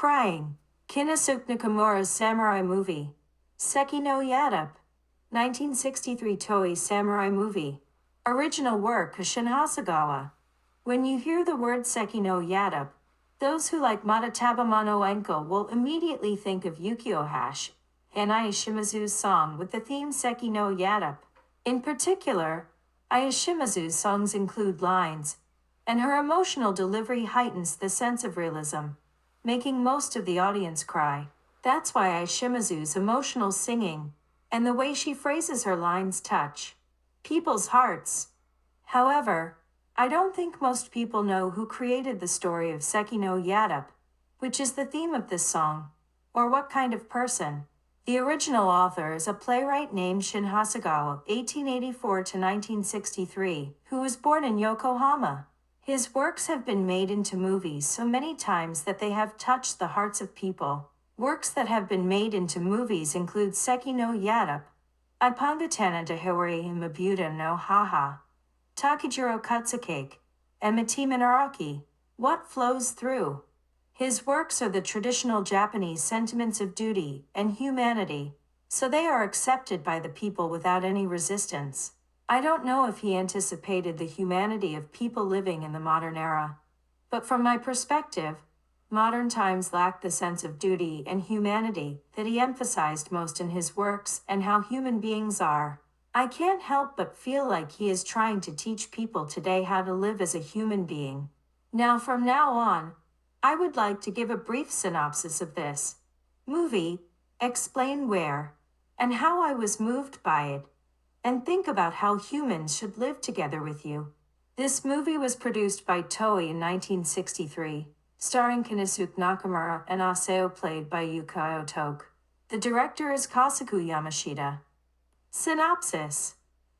Crying. Kinnosuke Nakamura's samurai movie. Seki no Yatappe. 1963 Toei samurai movie. Original work Shin Hasegawa. When you hear the word Seki no Yatappe, those who like Matatabamano Enko will immediately think of Yukio Hash, Hanai Shimazu's song with the theme Seki no Yatappe. In particular, Ayashimazu's songs include lines, and her emotional delivery heightens the sense of realism, making most of the audience cry. That's why Ayashimazu's emotional singing, and the way she phrases her lines touch people's hearts. However, I don't think most people know who created the story of Seki no Yatappe, which is the theme of this song, or what kind of person. The original author is a playwright named Shin Hasegawa, 1884 to 1963, who was born in Yokohama. His works have been made into movies so many times that they have touched the hearts of people. Works that have been made into movies include Seki no Yatappe, Ipangatana de Hawari Mabuta no Haha, Takijiro Katsukake, and Mitima Naraki, What Flows Through. His works are the traditional Japanese sentiments of duty and humanity, so they are accepted by the people without any resistance. I don't know if he anticipated the humanity of people living in the modern era, but from my perspective, modern times lack the sense of duty and humanity that he emphasized most in his works and how human beings are. I can't help but feel like he is trying to teach people today how to live as a human being. Now from now on, I would like to give a brief synopsis of this movie, explain where and how I was moved by it, and think about how humans should live together with you. This movie was produced by TOEI in 1963, starring Kinnosuke Nakamura and Aseo played by Yuka Otoke. The director is Kasuku Yamashita. Synopsis.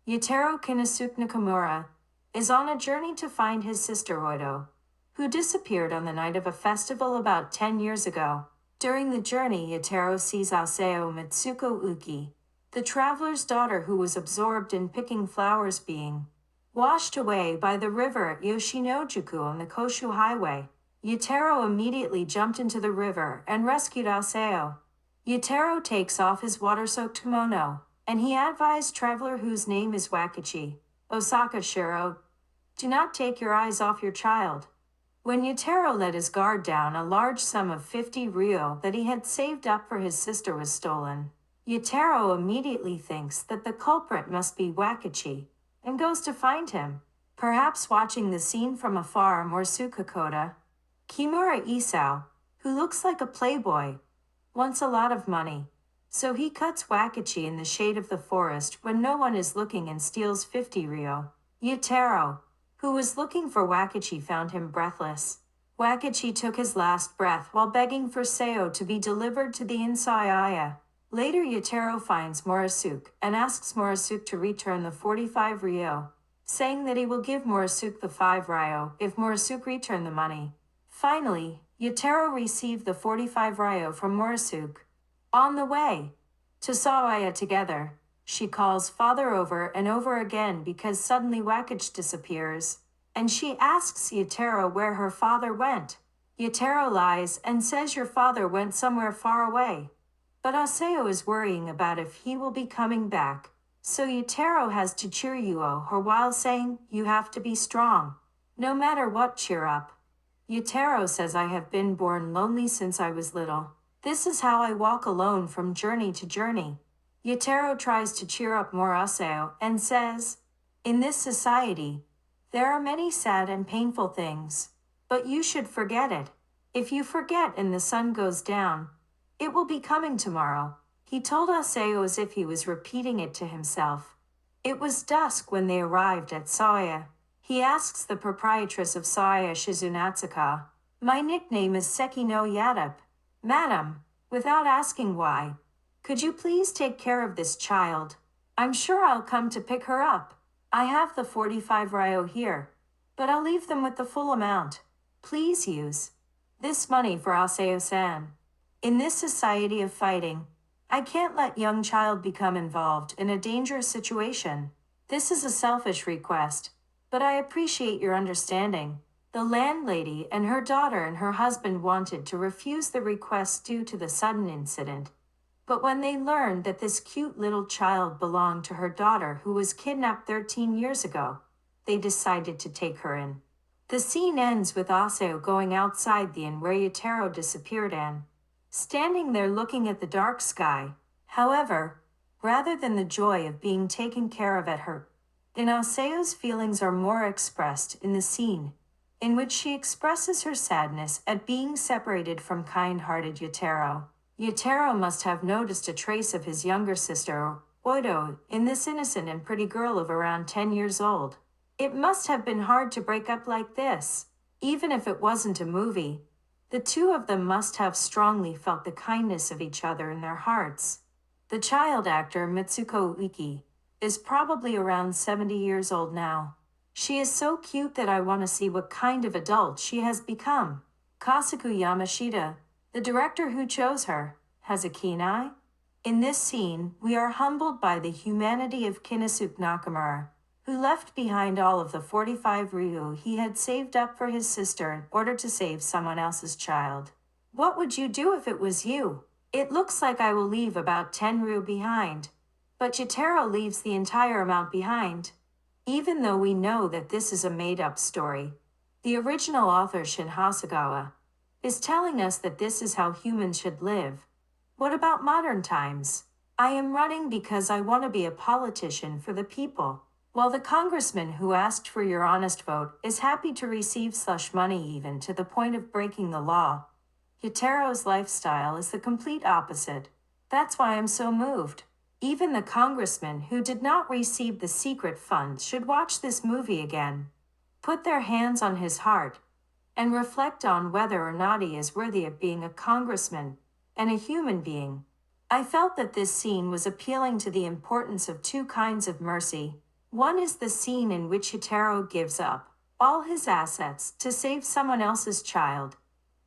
Yataro Kinnosuke Nakamura is on a journey to find his sister Oido, who disappeared on the night of a festival about 10 years ago. During the journey, Yataro sees Aseo Mitsuko Uki, the traveler's daughter who was absorbed in picking flowers, being washed away by the river at Yoshinojuku on the Koshu Highway. Yataro immediately jumped into the river and rescued Aseo. Yataro takes off his water-soaked kimono, and he advised traveler whose name is Wakichi, Osaka Shiro, do not take your eyes off your child. When Yataro let his guard down, a large sum of 50 ryo that he had saved up for his sister was stolen. Yataro immediately thinks that the culprit must be Wakichi, and goes to find him. Perhaps watching the scene from afar, Morisuke Koda, Kimura Isao, who looks like a playboy, wants a lot of money, so he cuts Wakichi in the shade of the forest when no one is looking and steals 50 ryo. Yataro, who was looking for Wakichi, found him breathless. Wakichi took his last breath while begging for Seo to be delivered to the Insayaya. Later, Yataro finds Morisuke and asks Morisuke to return the 45 ryo, saying that he will give Morisuke the 5 ryo if Morisuke returned the money. Finally, Yataro received the 45 ryo from Morisuke. On the way to Sawaya together, she calls father over and over again because suddenly Wakichi disappears, and she asks Yataro where her father went. Yataro lies and says your father went somewhere far away. But Aseo is worrying about if he will be coming back, so Yataro has to cheer her while saying, you have to be strong. No matter what, cheer up. Yataro says I have been born lonely since I was little. This is how I walk alone from journey to journey. Yataro tries to cheer up more Aseo and says, in this society, there are many sad and painful things, but you should forget it. If you forget and the sun goes down, it will be coming tomorrow. He told Aseo as if he was repeating it to himself. It was dusk when they arrived at Sawaya. He asks the proprietress of Sawaya, Shizunatsuka, my nickname is Seki no Yatappe. Madam, without asking why, could you please take care of this child? I'm sure I'll come to pick her up. I have the 45 ryo here, but I'll leave them with the full amount. Please use this money for Aseo-san. In this society of fighting, I can't let young child become involved in a dangerous situation. This is a selfish request, but I appreciate your understanding. The landlady and her daughter and her husband wanted to refuse the request due to the sudden incident. But when they learned that this cute little child belonged to her daughter who was kidnapped 13 years ago, they decided to take her in. The scene ends with Aseo going outside the inn where Yataro disappeared and standing there looking at the dark sky. However, rather than the joy of being taken care of at her, Aseo's feelings are more expressed in the scene, in which she expresses her sadness at being separated from kind-hearted Yataro. Yataro must have noticed a trace of his younger sister, Oito, in this innocent and pretty girl of around 10 years old. It must have been hard to break up like this. Even if it wasn't a movie, the two of them must have strongly felt the kindness of each other in their hearts. The child actor Mitsuko Ueki is probably around 70 years old now. She is so cute that I want to see what kind of adult she has become. Kasuku Yamashita, the director who chose her, has a keen eye. In this scene, we are humbled by the humanity of Kinnosuke Nakamura, who left behind all of the 45 ryu he had saved up for his sister in order to save someone else's child. What would you do if it was you? It looks like I will leave about 10 ryu behind, but Yataro leaves the entire amount behind. Even though we know that this is a made-up story, the original author Shin Hasegawa is telling us that this is how humans should live. What about modern times? I am running because I want to be a politician for the people. While the congressman who asked for your honest vote is happy to receive slush money even to the point of breaking the law, Yataro's lifestyle is the complete opposite. That's why I'm so moved. Even the congressman who did not receive the secret funds should watch this movie again, put their hands on his heart, and reflect on whether or not he is worthy of being a congressman and a human being. I felt that this scene was appealing to the importance of two kinds of mercy. One is the scene in which Yataro gives up all his assets to save someone else's child,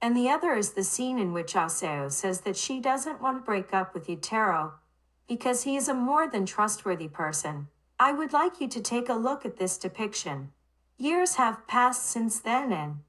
and the other is the scene in which Aseo says that she doesn't want to break up with Yataro because he is a more than trustworthy person. I would like you to take a look at this depiction. Years have passed since then and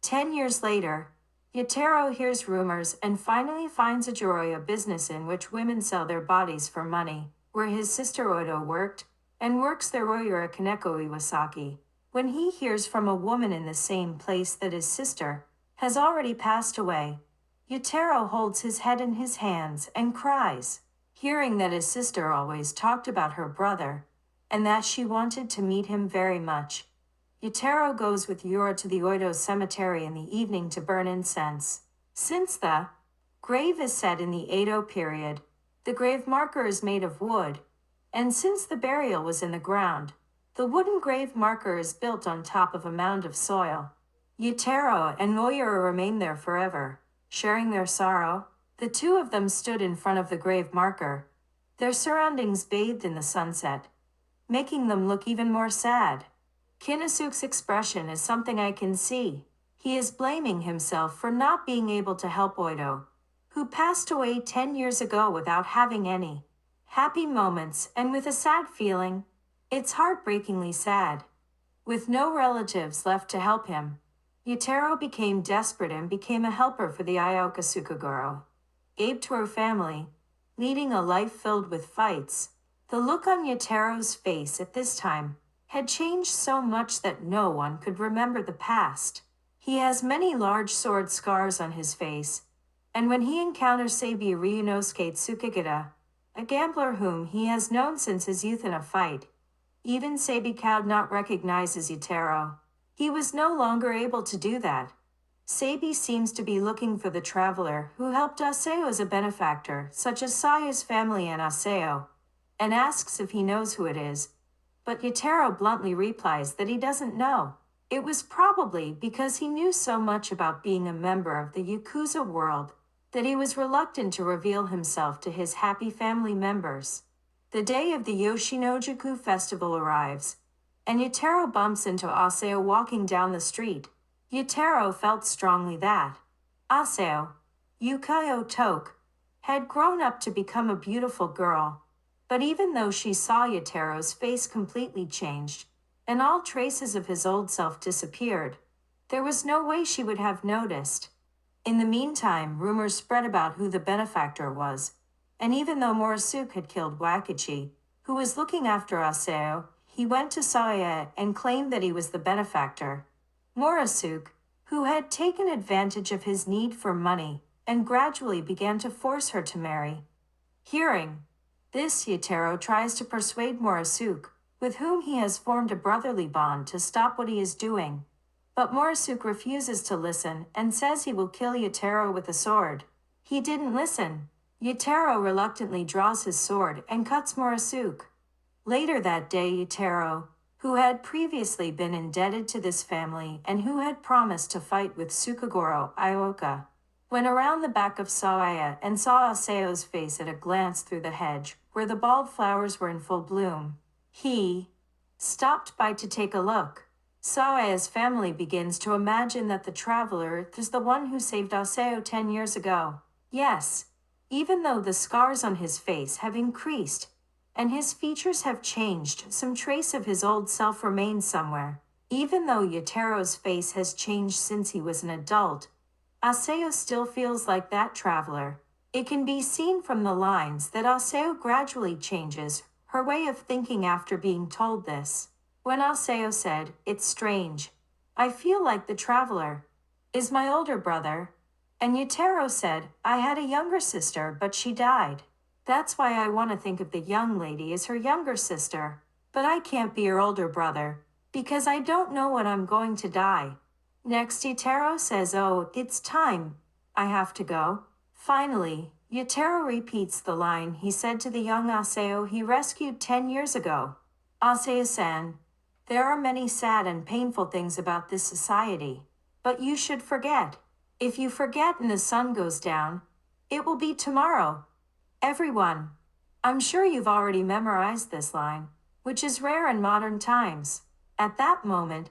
10 years later, Yataro hears rumors and finally finds a Joroya business in which women sell their bodies for money, where his sister Odo worked, and works their Royura Kaneko Iwasaki. When he hears from a woman in the same place that his sister has already passed away, Yataro holds his head in his hands and cries, hearing that his sister always talked about her brother, and that she wanted to meet him very much. Yataro goes with Yura to the Oido cemetery in the evening to burn incense. Since the grave is set in the Edo period, the grave marker is made of wood, and since the burial was in the ground, the wooden grave marker is built on top of a mound of soil. Yataro and Moyura remain there forever, sharing their sorrow. The two of them stood in front of the grave marker, their surroundings bathed in the sunset, making them look even more sad. Kinnosuke's expression is something I can see. He is blaming himself for not being able to help Oido, who passed away 10 years ago without having any happy moments and with a sad feeling. It's heartbreakingly sad. With no relatives left to help him, Yataro became desperate and became a helper for the Ioka Sukaguro, aide to her family, leading a life filled with fights. The look on Yataro's face at this time had changed so much that no one could remember the past. He has many large sword scars on his face, and when he encounters Seibi Ryunosuke Tsukigata, a gambler whom he has known since his youth in a fight, even Seibi could not recognize as Yataro. He was no longer able to do that. Seibi seems to be looking for the traveler who helped Aseo as a benefactor, such as Saya's family and Aseo, and asks if he knows who it is. But Yataro bluntly replies that he doesn't know. It was probably because he knew so much about being a member of the Yakuza world that he was reluctant to reveal himself to his happy family members. The day of the Yoshinojuku festival arrives, and Yataro bumps into Aseo walking down the street. Yataro felt strongly that Aseo, Yukayo Toke, had grown up to become a beautiful girl. But even though she saw Yataro's face completely changed, and all traces of his old self disappeared, There was no way she would have noticed. In the meantime, rumors spread about who the benefactor was, and even though Murasuke had killed Wakichi, who was looking after Aseo, he went to TOUEI and claimed that he was the benefactor. Murasuke, who had taken advantage of his need for money, and gradually began to force her to marry. Hearing this, Yataro tries to persuade Murasuke, with whom he has formed a brotherly bond, to stop what he is doing. But Murasuke refuses to listen and says he will kill Yataro with a sword. He didn't listen. Yataro reluctantly draws his sword and cuts Murasuke. Later that day, Yataro, who had previously been indebted to this family and who had promised to fight with Sukagoro Ioka, went around the back of TOUEI and saw Aseo's face at a glance through the hedge, where the bald flowers were in full bloom. He stopped by to take a look. TOUEI's family begins to imagine that the traveler is the one who saved Aseo 10 years ago. Yes, even though the scars on his face have increased, and his features have changed, some trace of his old self remains somewhere. Even though Yataro's face has changed since he was an adult, Aseo still feels like that traveler. It can be seen from the lines that Aseo gradually changes her way of thinking after being told this. When Aseo said, "It's strange. I feel like the traveler is my older brother." And Yataro said, "I had a younger sister, but she died. That's why I want to think of the young lady as her younger sister. But I can't be her older brother, because I don't know when I'm going to die." Next, Yataro says, "Oh, it's time. I have to go." Finally, Yataro repeats the line he said to the young Aseo he rescued 10 years ago. "Aseo-san, there are many sad and painful things about this society, but you should forget. If you forget and the sun goes down, it will be tomorrow." Everyone, I'm sure you've already memorized this line, which is rare in modern times. At that moment,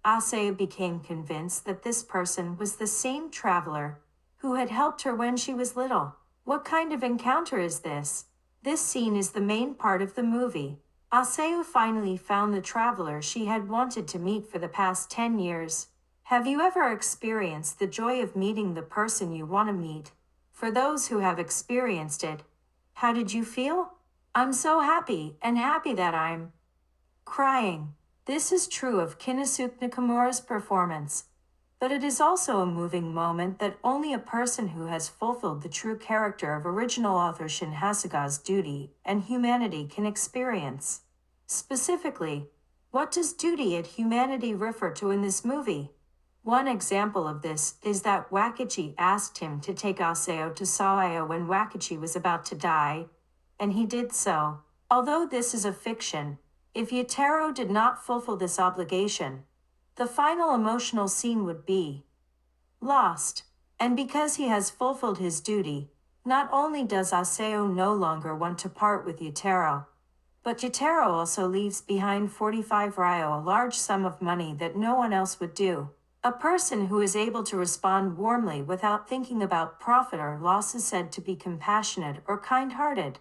Aseo became convinced that this person was the same traveler who had helped her when she was little. What kind of encounter is this? This scene is the main part of the movie. Aseo finally found the traveler she had wanted to meet for the past 10 years. Have you ever experienced the joy of meeting the person you want to meet? For those who have experienced it, how did you feel? I'm so happy, and happy that I'm crying. This is true of Kinnosuke Nakamura's performance. But it is also a moving moment that only a person who has fulfilled the true character of original author Shin Hasegawa's duty and humanity can experience. Specifically, what does duty and humanity refer to in this movie? One example of this is that Wakichi asked him to take Aseo to TOUEI when Wakichi was about to die, and he did so. Although this is a fiction, if Yataro did not fulfill this obligation, the final emotional scene would be lost. And because he has fulfilled his duty, not only does Aseo no longer want to part with Yataro, but Yataro also leaves behind 45 ryo, a large sum of money that no one else would do. A person who is able to respond warmly without thinking about profit or loss is said to be compassionate or kind-hearted.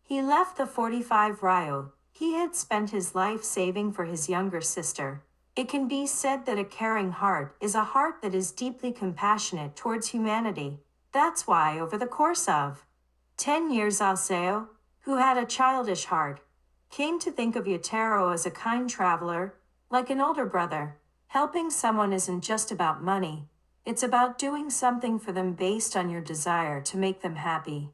He left the 45 ryo he had spent his life saving for his younger sister. It can be said that a caring heart is a heart that is deeply compassionate towards humanity. That's why over the course of 10 years, Aseo, who had a childish heart, came to think of Yataro as a kind traveler, like an older brother. Helping someone isn't just about money. It's about doing something for them based on your desire to make them happy.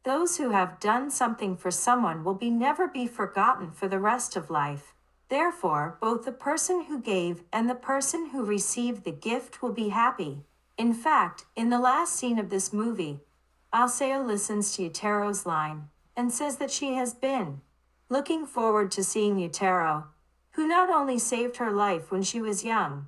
Those who have done something for someone will never be forgotten for the rest of life. Therefore, both the person who gave and the person who received the gift will be happy. In fact, in the last scene of this movie, Aseo listens to Yataro's line and says that she has been looking forward to seeing Yataro, who not only saved her life when she was young,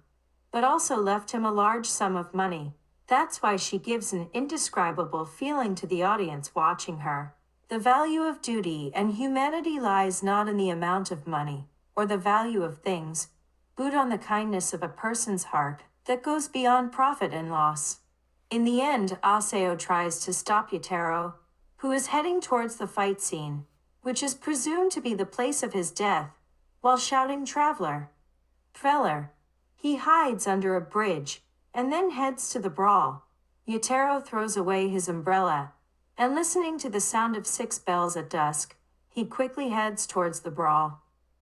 but also left him a large sum of money. That's why she gives an indescribable feeling to the audience watching her. The value of duty and humanity lies not in the amount of money or the value of things, but on the kindness of a person's heart that goes beyond profit and loss. In the end, Aseo tries to stop Yataro, who is heading towards the fight scene, which is presumed to be the place of his death, while shouting, "Traveler! Feller!" He hides under a bridge, and then heads to the brawl. Yataro throws away his umbrella, and listening to the sound of 6 bells at dusk, he quickly heads towards the brawl.